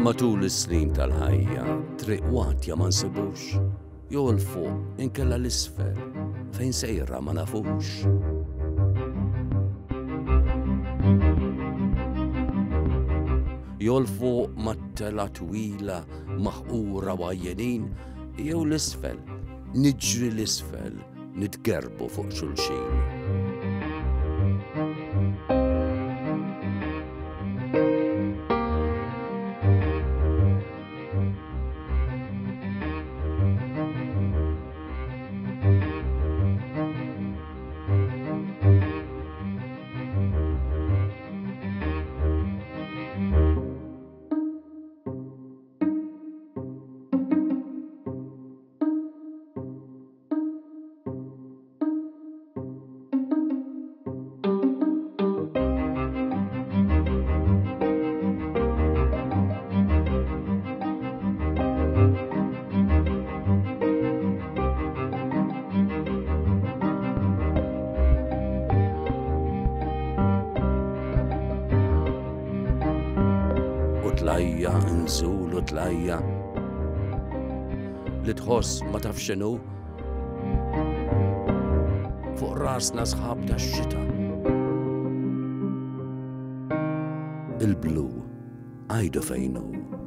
Matul is-snin tal-ħajja, triq watja ma nsibux, jew l-fuq inkella l-isfel, fejn sejra ma nafux. Jew l-fuq mat-tela twila maħqura wajjenin, jew l-isfel, niġri l-isfel, nitgerbu fuq xulxin. Tlajja, nżul u tlajja li tħoss ma taf x'inhu fuq rasna sħab tax-xita. Il-blu għajdu fejn hu.